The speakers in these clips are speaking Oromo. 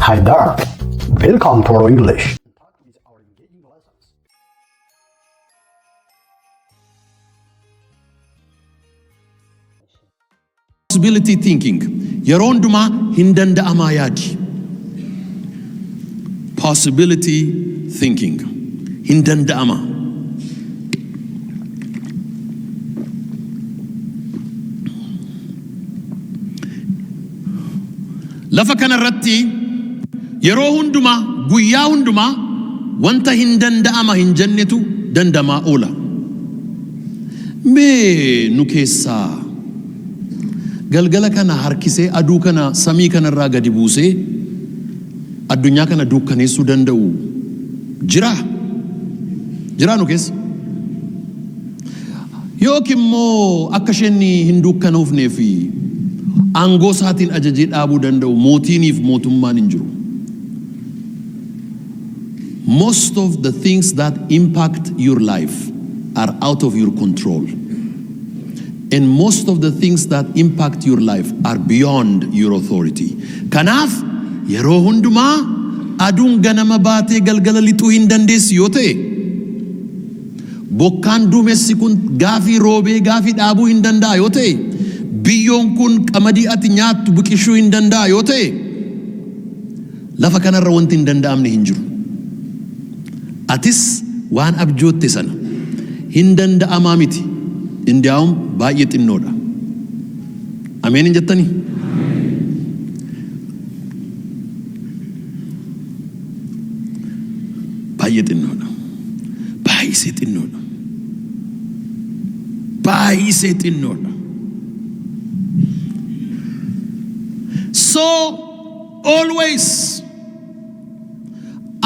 Hi there. Welcome to our English. Possibility thinking. Yeroo hundumaa hin danda'amaa yaadi. Possibility thinking. Hin danda'amaa. Lafa kanarratti yeroo hundumaa guyyaa hundumaa wanta hin danda'ama hin jennetu dandamaa oola. Mee nu keessaa galgala kana harkisee aduu kana samii kanarraa gadi buusee addunyaa kana dukkaneessuu danda'u jira nu keessa. Yookiin immoo akka isheen hin dukkanoofnee fi aangoo isaatiin ajajee dhaabuu danda'u mootiiniif mootummaan hin jiru. Most of the things that impact your life are out of your control. And most of the things that impact your life are beyond your authority. Kanaaf yeroo hundumaa aduun ganama baatee galgala lixuu hin dandeessi yoo ta'e, bokkaan duumessi kun gaafii roobee gaafii dhaabuu hin danda'a yoo ta'e, biyyoon kun qamadii ati nyaattu biqilchuu hin danda'a yoo ta'e, lafa kanarra wanti hin danda'amne hin jiru. Atis waan abjootte sana hin danda'amaa miti. Indiyaa'um baay'ee xinnoodha. Ameen hin jettanii? Baay'ee xinnoodha. Baay'isee xinnoodha. Baay'isee xinnoodha. So always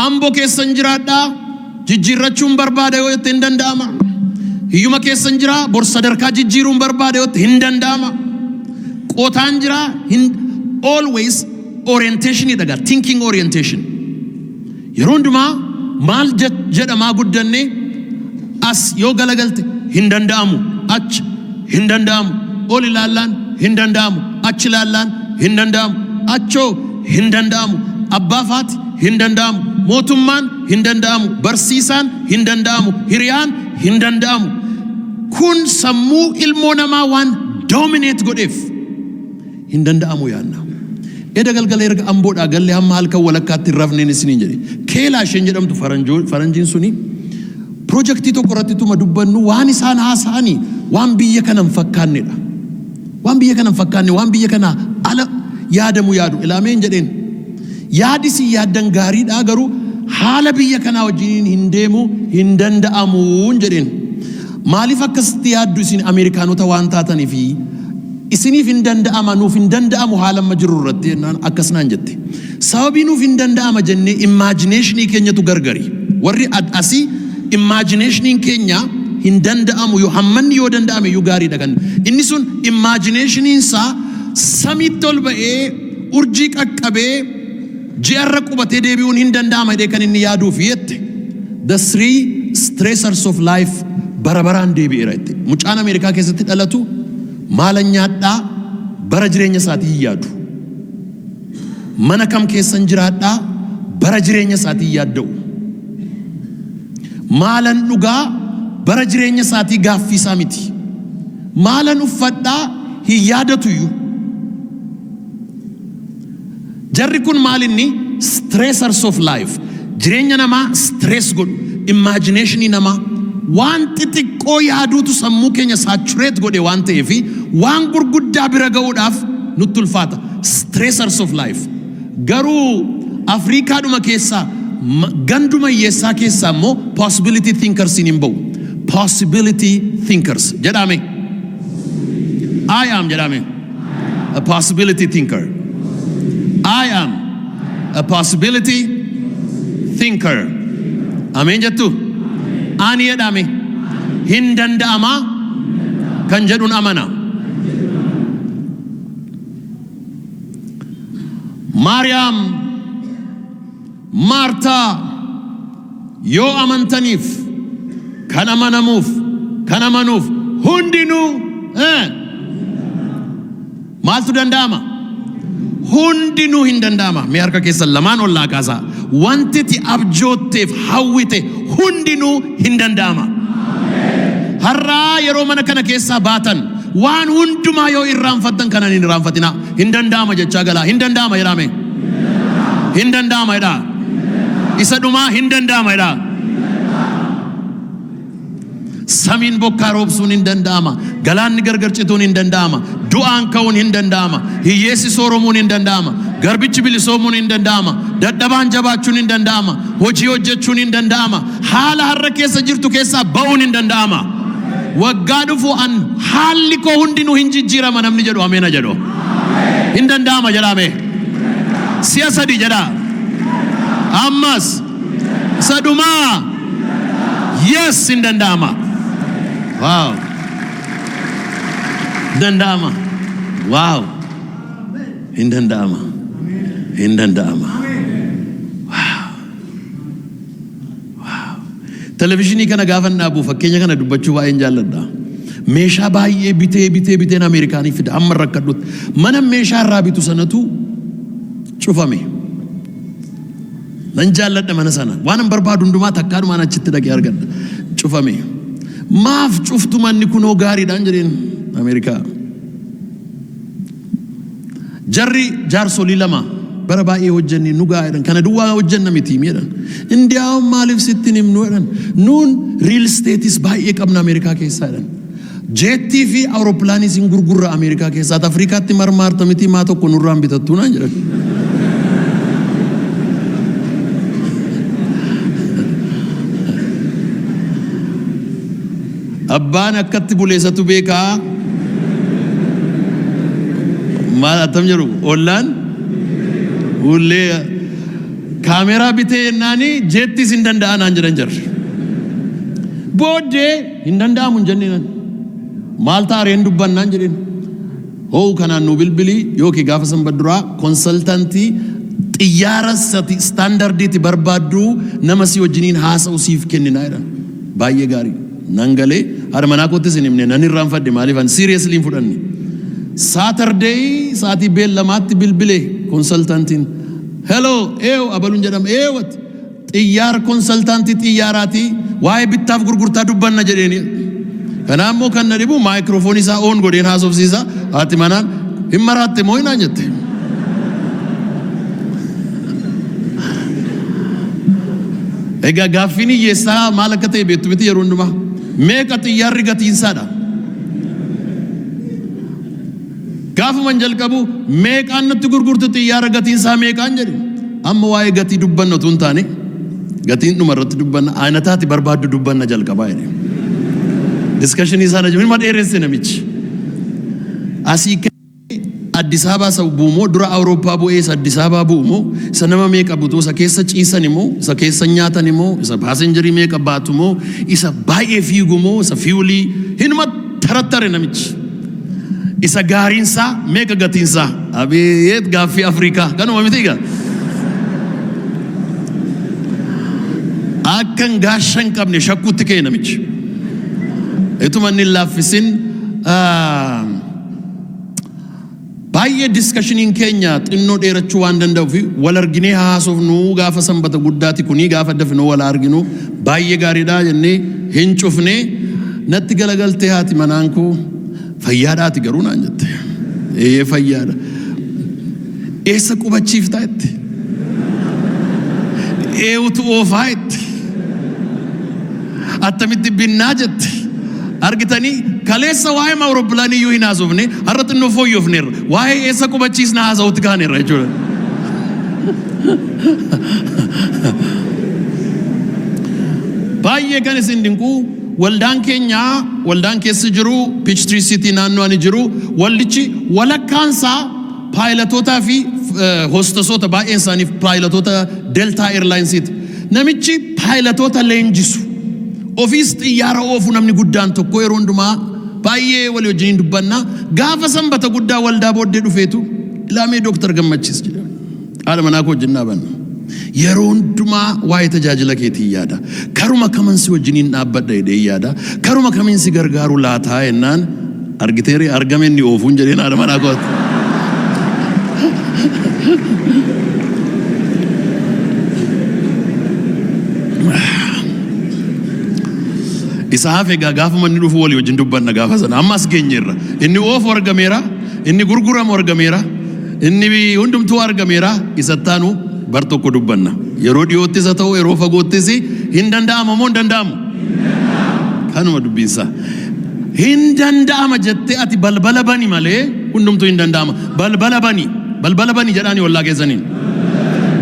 ambo keessan jiraadhaa jijjiirrachuun barbaada yoo jette hin danda'ama. Hiyyuma keessan jira bor sadarkaa jijjiiruun barbaada yoo hin danda'ama. Qotaan jira always orientation idha, thinking orientation. Yeroo hundumaa maal jedhamaa guddanne as yoo galagalte hin danda'amu, ach hin danda'amu, ol ilaallaan hin danda'amu, ach ilaallaan hin danda'amu, achoo hin danda'amu, abbaafaati hin danda'amu, mootummaan hin danda'amu, barsiisaan hin danda'amu, hiriyaan hin danda'amu. Kun sammuu ilmoo namaa waan dominate godheef hin danda'amu yaanna. Eda galgala erga amboodhaa galle hamma halkan walakkaatti hin rafneen isiniin jedhe. Keelaa isheen jedhamtu faranjiin suni pirojektii tokko irratti tuma dubbannu waan isaan haasa'anii waan biyya kana hin fakkaannedha. Waan biyya kana hin fakkaanne waan biyya kana ala yaadamu yaadu ilaameen jedheen. Yaadi si yaaddan gaariidha garuu haala biyya kanaa wajjin hin deemu hin danda'amuun jedheen. Maaliif akkasitti yaaddu isin Ameerikaanota waan taatanii fi isiniif hin danda'ama nuuf hin danda'amu haala amma jiru irratti akkas naan jette. Sababii nuuf hin danda'ama jennee imaajineeshinii keenyatu gargari. Warri asii imaajineeshiniin keenya hin danda'amu yoo hammanni yoo danda'ame yoo gaariidha kan. Inni sun imaajineeshiniin isaa samiitti ol ba'ee urjii qaqqabee ji'arra qubatee deebi'uun hin danda'ama jedhee kan inni yaaduuf jette. The three stressors of life barabaraan deebi'eera jette. Mucaan Ameerikaa keessatti dhalatu maalan nyaadhaa bara jireenya isaatii hin yaadu. Mana kam keessan jiraadhaa bara jireenya isaatii hin yaadda'u. Maalan dhugaa bara jireenya isaatii gaaffii isaa miti. Maalan uffadhaa hin yaadatuyyuu. Jarri kun maalinni stressors of life. Jireenya namaa stress godhu. Imaajineeshinii namaa waan xixiqqoo yaaduutu sammuu keenya saatureet godhe waan ta'eef waan gurguddaa bira ga'uudhaaf nutti ulfaata. Stressors of life. Garuu Afriikaadhuma keessaa ganduma hiyyeessaa keessaa immoo possibility thinkers hin ba'u. Possibility thinkers jedhame. I am jedhame. A possibility thinker. I am a possibility thinker. Ameen jettu? Ani jedhame. Hin danda'ama kan jedhuun amana. Maariyaam, Maartaa yoo amantaniif kan amanamuuf kan amanuuf hundinuu maaltu danda'ama? hundinuu hin danda'ama. Mee harka keessan lamaan ol kaasaa. Wanti ati abjootteef hawwite hundinuu hin danda'ama. Har'aa yeroo mana kana keessaa baatan waan hundumaa yoo irraanfattan kanan hin irraanfatina. Hin danda'ama jechaa galaa. Hin danda'ama jedhame. Hin danda'ama jedhaa. Isa dhumaa hin danda'ama jedhaa. Samiin bokkaa roobsuun hin danda'ama. Galaanni gargar cituun hin danda'ama. Du'aan ka'uun hin danda'ama. Hiyyeessi sooromuun hin danda'ama. Garbichi bilisoomuun hin danda'ama. Dadhabaan jabaachuun hin danda'ama. Hojii hojjechuun hin danda'ama. Haala har'a keessa jirtu keessaa ba'uun hin danda'ama. Waggaa dhufu an haalli koo hundinuu hin jijjiirama namni jedhu ameena jedhu. Hin danda'ama jedhame. Si'a sadi jedha. Ammas sadumaa. Yes hin danda'ama. Wow. Danda'ama. Wow. Hin danda'ama. Hin danda'ama. Wow. Wow. Televizyinii kana gaafan dhaabu fakkeenya kana dubbachuu baay'een jaalladha. Meeshaa baay'ee biteen Ameerikaanii fida amma rakkadhutti. Mana meeshaa irraa bitu sanatu cufame. Nan jaalladha mana sana. Waan barbaadu hundumaa takkaadhumaan achitti dhaqee argadha. Cufame. Maaf cuftu manni kunoo gaariidhaan jedheen Ameerikaa. Jarri jaarsolii lama bara baay'ee hojjennee nu gaa'edhan. Kana duwwaa hojjenna miti jedhan. Indiyaawwan maaliif sittin himnu jedhan. Nuun riil steetis baay'ee qabna Ameerikaa keessaa jedhan. Jeettii fi awuroopilaanis hin gurgurra Ameerikaa keessaa. Afrikaatti marmaarta miti maa tokko nurraan bitattuu naan jedhan. Abbaan akkatti buleessatu beekaa. Maal attam jedhu ollaan ullee kaameraa bitee naani jeettis hin danda'an naan jedhan jarri. Booddee hin danda'amu hin jenneen. Maal taareen dubbannaan jedheen. Hoo kanaan nu bilbilii yookiin gaafa sanbadduraa konsaltantii xiyyaara sati standardiitti barbaaddu nama si wajjiniin haasa'u siif kenninaa jedhan. Baay'ee gaarii. Nangalee haadha manaa kootis hin himne nan irraanfadhe maaliif an seriously hin fudhanne. Saturday sa'aatii beellamaatti bilbilee konsaltantiin. Hello, abaluun jedhama. Wat xiyyaara konsaltantii xiyyaaraati waa'ee bittaaf gurgurtaa dubbanna jedheeni. Kanaaf immoo kan na dhibu maayikiroofoon isaa oon godheen haasofsiisa. Haati manaan hin maraatte moo hinaan jette. Egaa gaaffiin hiyyeessaa maal akka ta'e beektu miti yeroo hundumaa. Meeqa xiyyaarri gatiinsaadha. Gaafuman jalqabu meeqaan natti gurgurtu xiyyaara gatiinsaa meeqaan jedhe. Amma waa'ee gatii dubbanna utuu hin taane gatiin dhuma irratti dubbanna aanataati barbaaddu dubbanna jalqabaa jedhe. Diskashinii isaa najmu ilma dheeresse namichi. Asii Addis Ababa isa buumoo dura Awurooppaa bu'ee isa Addis Ababa buumoo isa nama meeqa butu isa keessa ciisan immoo isa keessa nyaatan immoo isa paasenjarii meeqa baatu immoo isa baay'ee fiigu immoo isa fiiwulii hinuma tarattare namichi. Isa gaariinsaa meeqa gatiinsaa abeet gaaffii Afrikaa kanuma miti egaa. Akkan gaashan qabne shakkuutti ka'e namichi. Ituma inni laaffisin baay'ee diskashiniin keenya xinnoo dheerachuu waan danda'uuf wal arginee haasofnu gaafa sanbata guddaati kunii gaafa dafnoo wal arginu baay'ee gaariidha jennee hin cufne natti galagaltee haati manaan koo fayyaadhaati garuu naan jette. Fayyaadha. Eessa qubachiiftaa itti? Eewutu oofaa itti? Attamitti binnaa jette? Argitanii kaleessa waa'ee awurooppilaanii iyyuu hin haasofne har'a xinnoo fooyyofneerra waa'ee eessa qubachiisna haasa'utti kaaneerra jechuudha. Baay'ee kan isin dinquu waldaan keenya waldaan keessa jiru Peachtree City naannoo ani jiru waldichi walakkaansaa paayilotootaa fi hostesoota baay'een isaaniif paayilatoota Delta Airlinesiti. Namichi paayilatoota leenjisu. Ofiis xiyyaara oofu namni guddaan tokko yeroo hundumaa baay'ee walii wajjin dubbanna gaafa sanbata guddaa waldaa booddee dhufeetu ilaamee Dr Gemechis jedhama. Haadha manaa koo wajjin dhaabanna. Yeroo hundumaa waa'ee tajaajila keetii yaada. Karuma kaman si wajjiniin dhaabbadha jedhee yaada. Karuma kamiin si gargaaru laataa jennaan argiteeri argame inni oofuun jedheen haadha manaa kootti. Isaaf egaa gaafa manni dhufu walii wajjin dubbanna gaafa sana ammas geenyeerra inni oofu argameera inni gurguramu argameera inni hundumtuu argameera isattaanu bar tokko dubbanna yeroo dhiyoottis haa ta'u yeroo fagoottis hin danda'ama moo hin danda'amu kanuma dubbiinsa hin danda'ama jettee ati balbala bani malee hundumtuu hin danda'ama balbala bani jedhaanii ollaa keessaniin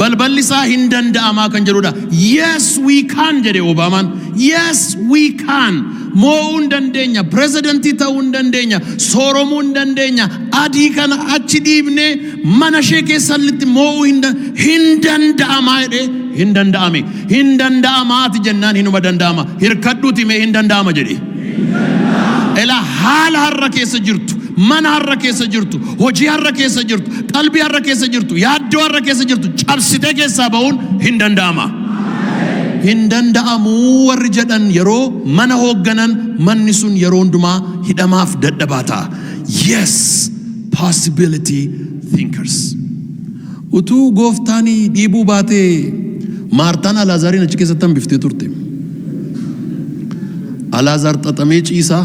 balballi isaa hin danda'amaa kan jedhudha. Yes we can jedhe Obaamaan. Yes we can. Mo'uu hin dandeenya. Pirezidantii ta'uu hin dandeenya. Sooromuu hin dandeenya. Adii kana achi dhiibnee mana ishee keessatti mo'uu hin danda'amaa jedhe hin danda'ame. Hin danda'amaati jennaan hinuma danda'ama. Hirkadhuuti mee hin danda'ama jedhe. Ela haala har'a keessa jirtu. Mana har'a keessa jirtu, hojii har'a keessa jirtu, qalbii har'a keessa jirtu, yaaddoo har'a keessa jirtu, cabsitee keessaa ba'uun hin danda'ama. Hin danda'amu warri jedhan yeroo mana hoogganan manni sun yeroo hundumaa hidhamaaf dadhabaa ta'a. Yes, possibility thinkers. Utuu gooftaanii dhiibuu baatee Maartaan Alaazaariin achi keessatti hambiftee turte. Alaazaar xaxamee ciisaa.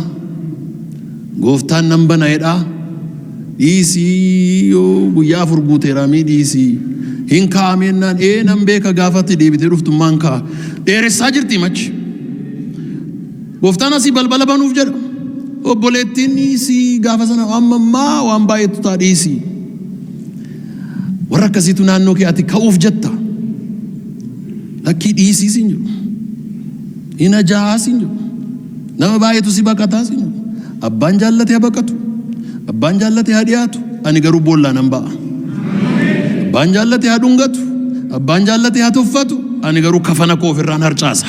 Gooftaan nan bana jedhaa dhiisii yoo guyyaa afur guuteeraa mii dhiisii hin kaa'amennaan nan beeka gaafatti deebitee dhuftummaan kaa'a dheeressaa jirti machi gooftaan asii balbala banuuf jedha obboleettiin dhiisii gaafa sana ammaa waan baay'eetu ta'a dhiisii warra akkasiitu naannoo kee ati ka'uuf jetta lakkii dhiisii siin jiru hin ajaa'aa siin jiru nama baay'eetu si baqataa siin jiru. Abbaan jaallate haa baqatu. Abbaan jaallate haa dhiyaatu. Ani garuu boollaa nan ba'a. Abbaan jaallate haa dhungatu. Abbaan jaallate haa tuffatu. Ani garuu kafana koo ofirraan harcaasa.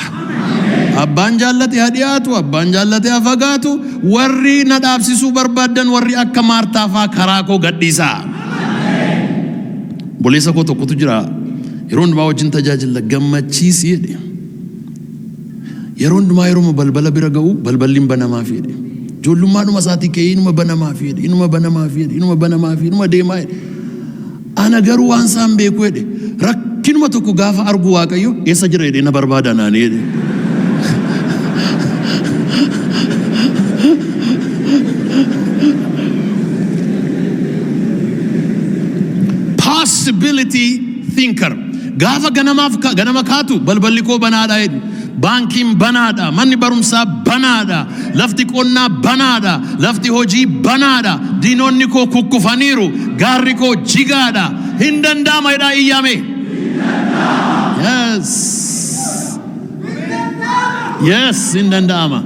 Abbaan jaallate haa dhiyaatu. Abbaan jaallate haa fagaatu. Warri na dhaabsisuu barbaadan warri akka Maartaa fa'aa karaa koo gadhiisaa. Boleessa koo tokkotu jira. Yeroo hundumaa wajjin tajaajila gammachiisi jedhe. Yeroo hundumaa yeroo balbala bira ga'u balballi hin banamaaf jedhe. Ijoollummaadhuma isaatii ka'ee inuma banamaa fi jedhe inuma deemaa jedhe ana garuu waan isaan beeku jedhe rakkinuma tokko gaafa argu Waaqayyo eessa jira jedhe na barbaada naani jedhe. Possibility thinker gaafa ganama kaatu balballi koo banaadha jedhe. Baankiin banaadha, manni barumsaa banaadha, lafti qonnaa banaadha, lafti hojii banaadha, diinonni koo kukkufaniiru, gaarri koo jigaadha. Hin danda'ama jedhaa iyyame. Yes. Yes, hin danda'ama.